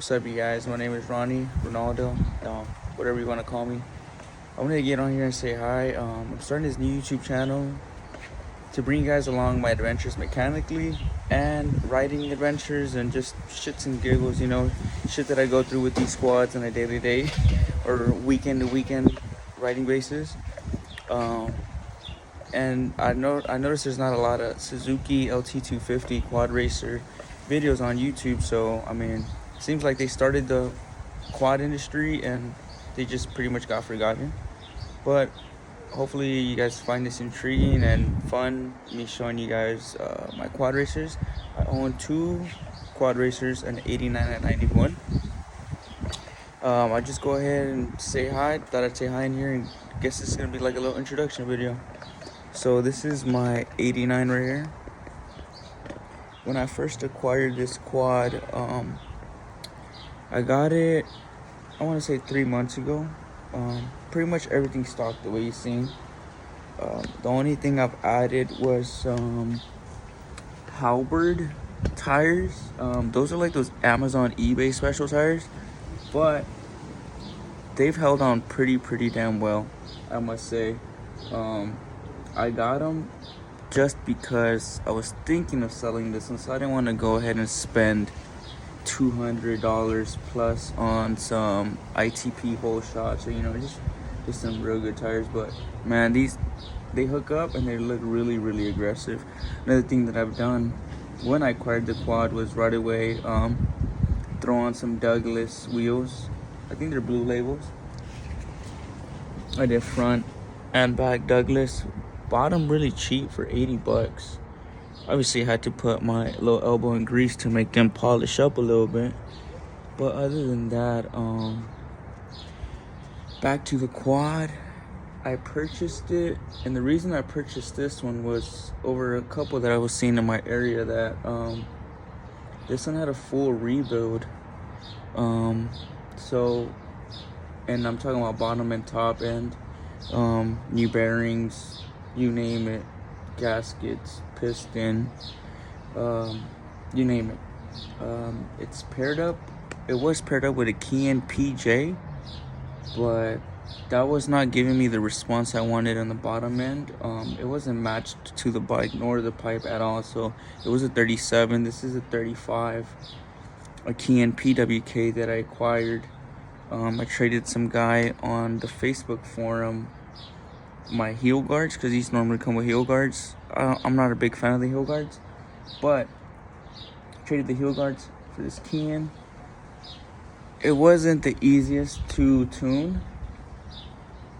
What's up, you guys? My name is Ronaldo, whatever you want to call me. I wanted to get on here and say hi. I'm starting this new YouTube channel to bring you guys along my adventures mechanically and riding adventures and just shits and giggles, shit that I go through with these squads on a daily day or weekend to weekend riding basis. And I noticed there's not a lot of Suzuki Lt250 quad racer videos on YouTube, so seems like they started the quad industry and they just pretty much got forgotten. But hopefully you guys find this intriguing and fun, me showing you guys my quad racers. I own two quad racers, an 89 and 91. I just go ahead and say hi. Thought I'd say hi in here, and guess this is gonna be like a little introduction video. So this is my 89 right here. When I first acquired this quad, I got it, I want to say 3 months ago. Pretty much everything stocked the way you've seen. The only thing I've added was Halberd tires. Those are like those Amazon eBay special tires, but they've held on pretty damn well, I must say. I got them just because I was thinking of selling this one, so I didn't want to go ahead and spend $200 plus on some ITP whole shots or just some real good tires. But man, they hook up and they look really aggressive. Another thing that I've done when I acquired the quad was right away throw on some Douglas wheels. I think they're Blue Labels. I did front and back Douglas. Bought them really cheap for 80 bucks. Obviously I had to put my little elbow in grease to make them polish up a little bit. But other than that, back to the quad. I purchased it, and the reason I purchased this one was over a couple that I was seeing in my area that this one had a full rebuild. So, and I'm talking about bottom and top end, new bearings, you name it, gaskets, piston, you name it. It's paired up. It was paired up with a Kian PJ, but that was not giving me the response I wanted on the bottom end. It wasn't matched to the bike nor the pipe at all. So it was a 37. This is a 35. A Kian PWK that I acquired. I traded some guy on the Facebook forum my heel guards, because these normally come with heel guards. I'm not a big fan of the heel guards, but traded the heel guards for this Kian. It wasn't the easiest to tune,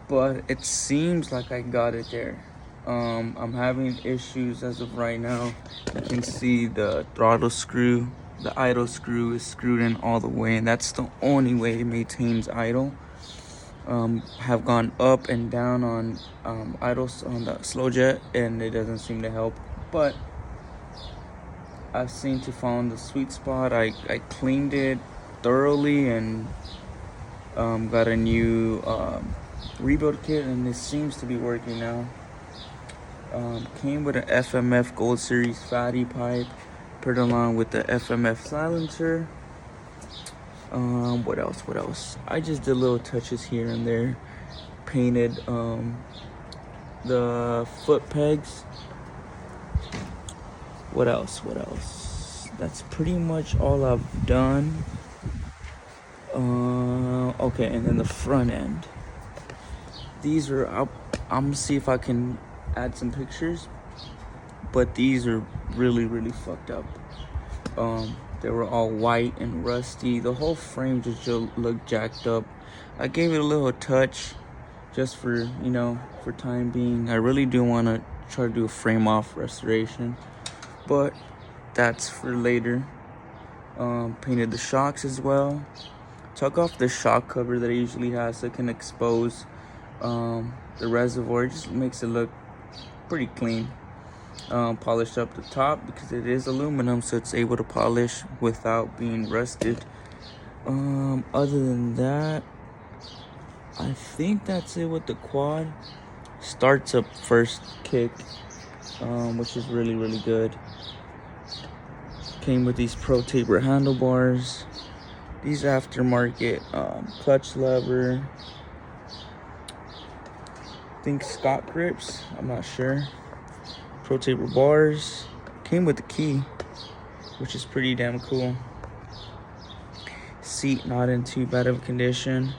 but it seems like I got it there. I'm having issues as of right now. You can see the throttle screw, the idle screw is screwed in all the way, and that's the only way it maintains idle. Have gone up and down on idles on the slow jet, and it doesn't seem to help, but I've seen to find the sweet spot. I cleaned it thoroughly and got a new rebuild kit, and it seems to be working now. Came with an FMF Gold Series fatty pipe paired along with the FMF silencer. What else? I just did little touches here and there. Painted the foot pegs. What else? That's pretty much all I've done. Okay, and then the front end. These are up. I'm gonna see if I can add some pictures, but these are really fucked up. They were all white and rusty. The whole frame just looked jacked up. I gave it a little touch just for time being. I really do want to try to do a frame off restoration, but that's for later. Painted the shocks as well. Took off the shock cover that it usually has so it can expose the reservoir. It just makes it look pretty clean. Polished up the top because it is aluminum, so it's able to polish without being rusted. Other than that, I think that's it with the quad. Starts up first kick, which is really good. Came with these Pro Taper handlebars. These aftermarket clutch lever. I think Scott grips. I'm not sure. Pro taper bars. Came with the key, which is pretty damn cool. Seat not in too bad of a condition.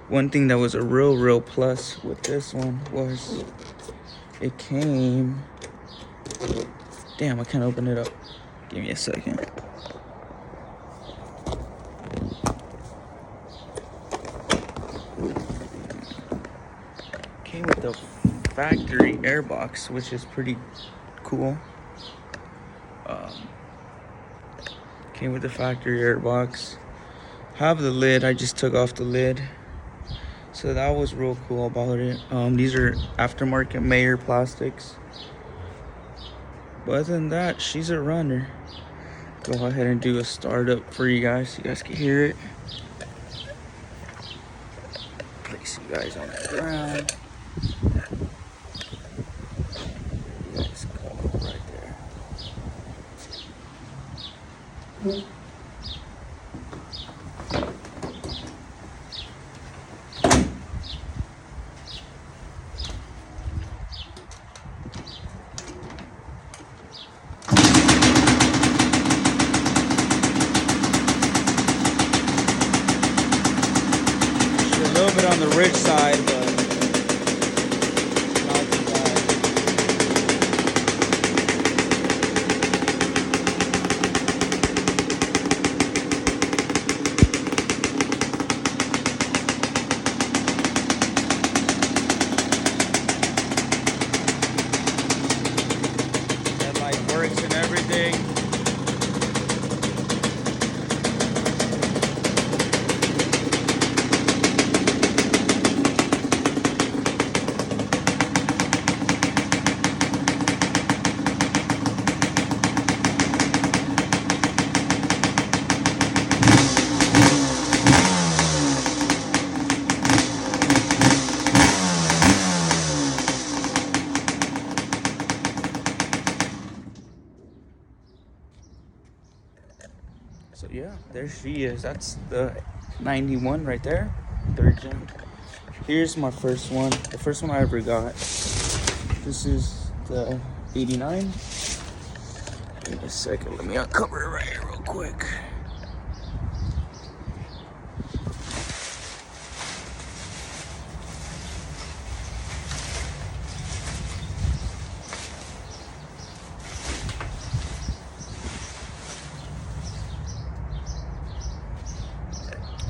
One thing that was a real plus with this one was it came. Damn, I can't open it up. Give me a second. Came with the factory airbox, which is pretty cool. Came with the factory airbox. Have the lid. I just took off the lid, so that was real cool about it. These are aftermarket Mayer plastics. But other than that, she's a runner. Go ahead and do a startup for you guys so you guys can hear it. Place you guys on the ground. You guys go right there. A little bit on the rich side, but not too bad. Headlight works and everything. So yeah, there she is. That's the 91 right there, 3rd gen. Here's my first one, the first one I ever got. This is the 89. Give me a second, let me uncover it right here real quick.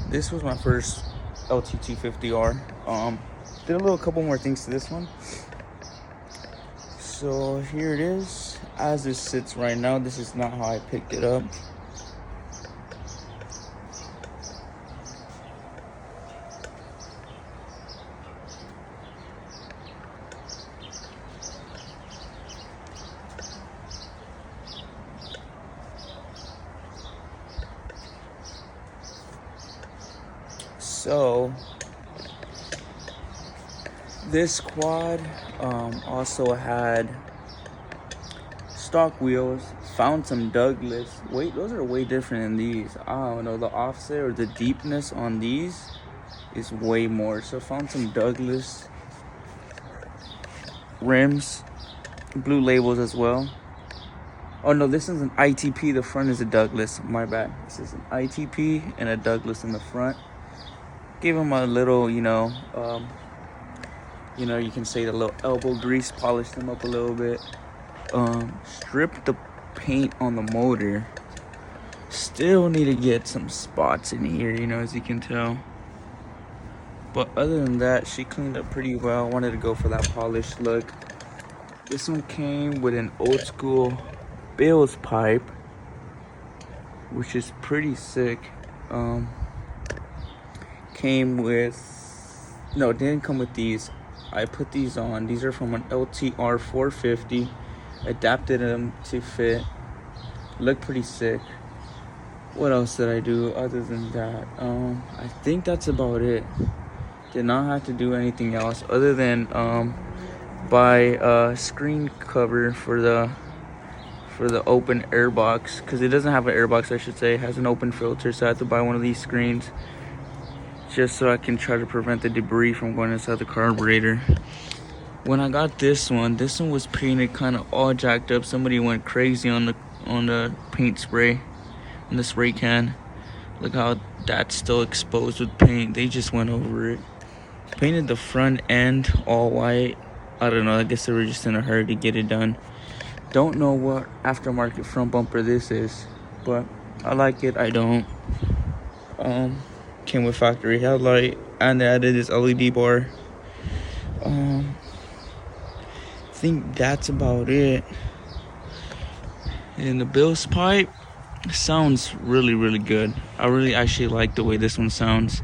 This was my first Lt250r. Did a couple more things to this one. So here it is. As it sits right now, this is not how I picked it up. So this quad also had stock wheels. Found some Douglas. Wait, those are way different than these. I don't know, the offset or the deepness on these is way more. So found some Douglas rims, blue labels as well. Oh no, this is an ITP. The front is a Douglas. My bad. This is an ITP and a Douglas in the front. Gave them a little, you can say the little elbow grease, polished them up a little bit. Stripped the paint on the motor. Still need to get some spots in here, as you can tell. But other than that, she cleaned up pretty well. Wanted to go for that polished look. This one came with an old school Bills pipe, which is pretty sick. Came with, no, it didn't come with these. I put these on. These are from an LTR 450. Adapted them to fit. Look pretty sick. What else did I do other than that? I think that's about it. Did not have to do anything else other than buy a screen cover for for the open air box, because it doesn't have an air box, I should say. It has an open filter, so I have to buy one of these screens just so I can try to prevent the debris from going inside the carburetor. When I got this one was painted kind of all jacked up. Somebody went crazy on the paint spray, on the spray can. Look how that's still exposed with paint. They just went over it. Painted the front end all white. I don't know, I guess they were just in a hurry to get it done. Don't know what aftermarket front bumper this is, but I like it. I don't. Came with factory headlight, and they added this LED bar. I think that's about it. And the Bill's pipe sounds really, really good. I really actually like the way this one sounds.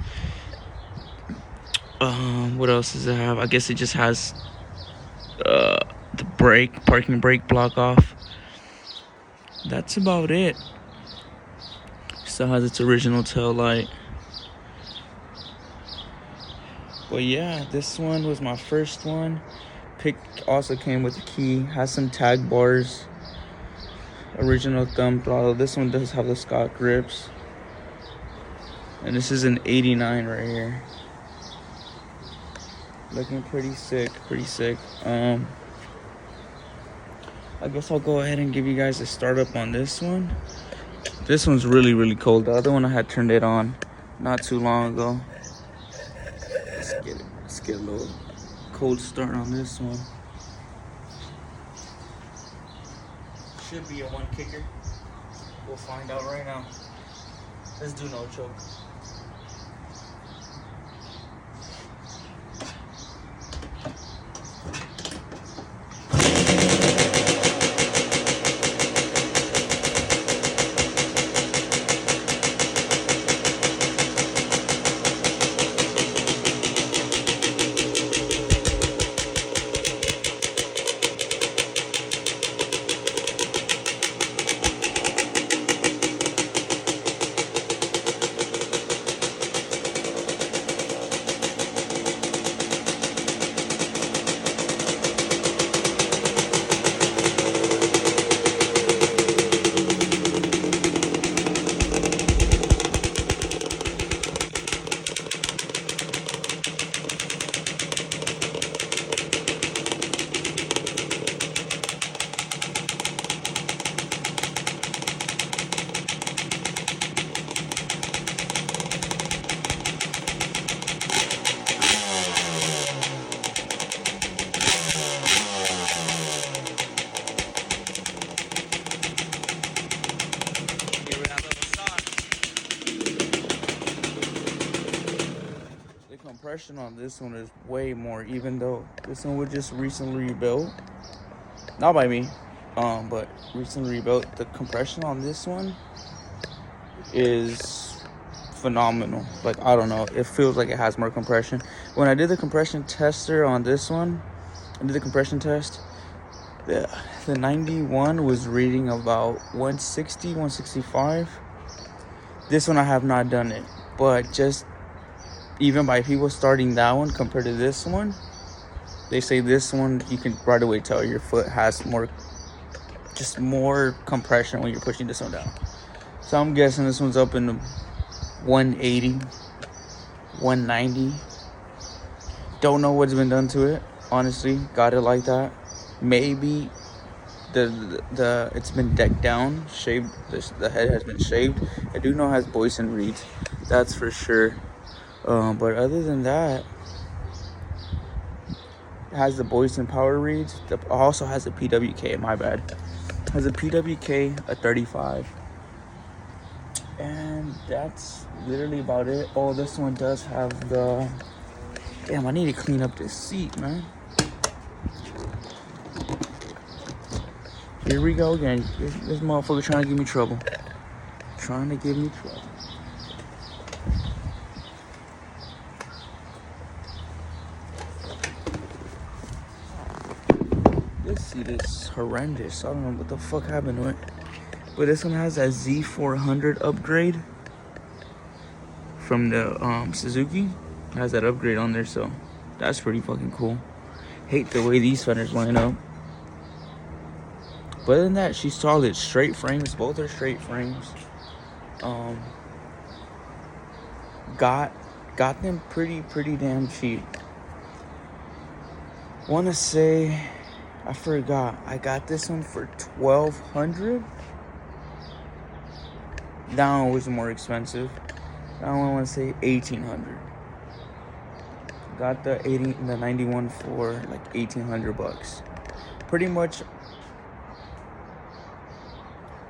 What else does it have? I guess it just has the parking brake block off. That's about it. Still has its original tail light. But yeah, this one was my first one. Pick also came with a key. Has some tag bars. Original thumb throttle. This one does have the Scott grips. And this is an 89 right here. Looking pretty sick, I guess I'll go ahead and give you guys a startup on this one. This one's really, really cold. The other one I had turned it on not too long ago. Let's get a little cold start on this one. Should be a one kicker. We'll find out right now. Let's do no choke. Compression on this one is way more, even though this one was just recently rebuilt, not by me, but recently rebuilt. The compression on this one is phenomenal. Like, I don't know, it feels like it has more compression. When I did the compression tester on this one, I did the compression test, the 91 was reading about 160, 165. This one I have not done it, but just even by people starting that one compared to this one, they say this one, you can right away tell your foot has more compression when you're pushing this one down. So I'm guessing this one's up in the 180, 190. Don't know what's been done to it, honestly. Got it like that. Maybe the it's been decked down, shaved. The head has been shaved. I do know it has Boyson reeds, that's for sure. But other than that, it has the Boyson power reeds. It also has a PWK, my bad. It has a PWK, a 35. And that's literally about it. Oh, this one does have the... Damn, I need to clean up this seat, man. Here we go again. This motherfucker trying to give me trouble. This seat is horrendous. I don't know what the fuck happened to it. But this one has that Z400 upgrade from the Suzuki. It has that upgrade on there, so that's pretty fucking cool. Hate the way these fenders line up. But other than that, she's solid. Straight frames. Both are straight frames. Got them pretty damn cheap. Wanna say, I forgot. I got this one for $1,200. That one was more expensive. That one I want to say $1,800. Got the 91 for like $1,800. Pretty much.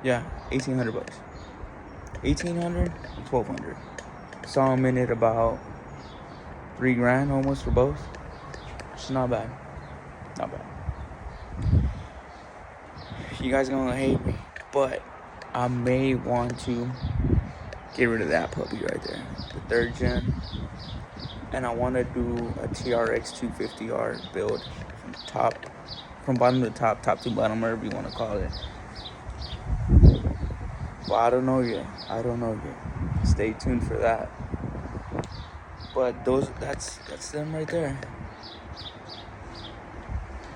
Yeah, $1,800. 1,800, 1,200. Saw them in it about $3,000 almost for both. It's not bad. Not bad. You guys gonna hate me, but I may want to get rid of that puppy right there, the 3rd gen, and I want to do a Lt250r build from bottom to top to bottom, whatever you want to call it. But I don't know yet. Stay tuned for that. But that's them right there.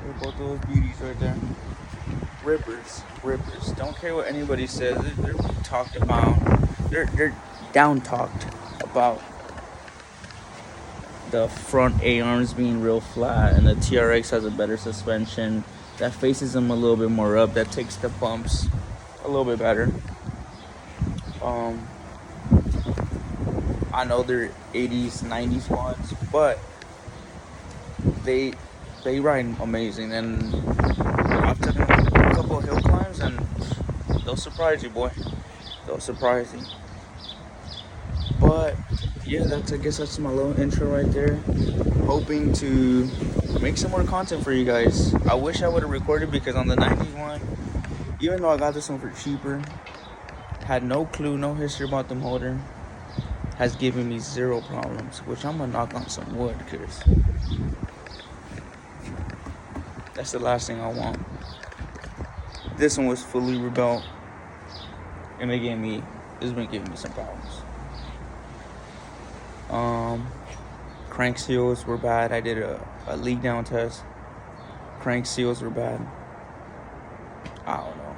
They're both those beauties right there. Rippers. Don't care what anybody says. They're talked about. They're down talked about the front A-arms being real flat, and the TRX has a better suspension that faces them a little bit more up, that takes the bumps a little bit better. I know they're 80s, 90s ones, but they ride amazing, and I've taken a couple of hill climbs, and they'll surprise you, boy. They'll surprise you. But yeah, I guess that's my little intro right there. Hoping to make some more content for you guys. I wish I would have recorded, because on the 91, even though I got this one for cheaper, had no clue, no history about the motor, has given me 0 problems, which I'm gonna knock on some wood, because that's the last thing I want. This one was fully rebuilt, and it's been giving me some problems. Crank seals were bad. I did a leak down test. Crank seals were bad. I don't know.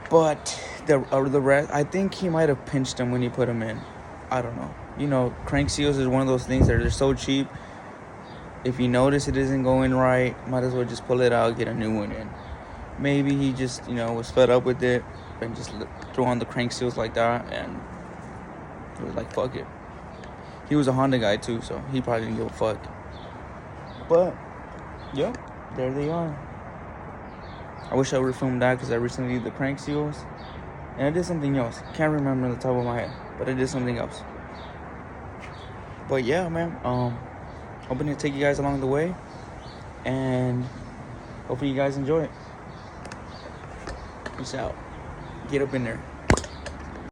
But the rest, I think he might have pinched them when he put them in. I don't know. You know, crank seals is one of those things that they're so cheap. If you notice it isn't going right, might as well just pull it out, get a new one in. Maybe he just, was fed up with it and just threw on the crank seals like that, and he was like, fuck it. He was a Honda guy too, so he probably didn't give a fuck. But, yep, there they are. I wish I would have filmed that, because I recently did the crank seals, and I did something else. Can't remember on the top of my head, but I did something else. But yeah, man, hoping to take you guys along the way, and hopefully you guys enjoy it. Peace out. Get up in there.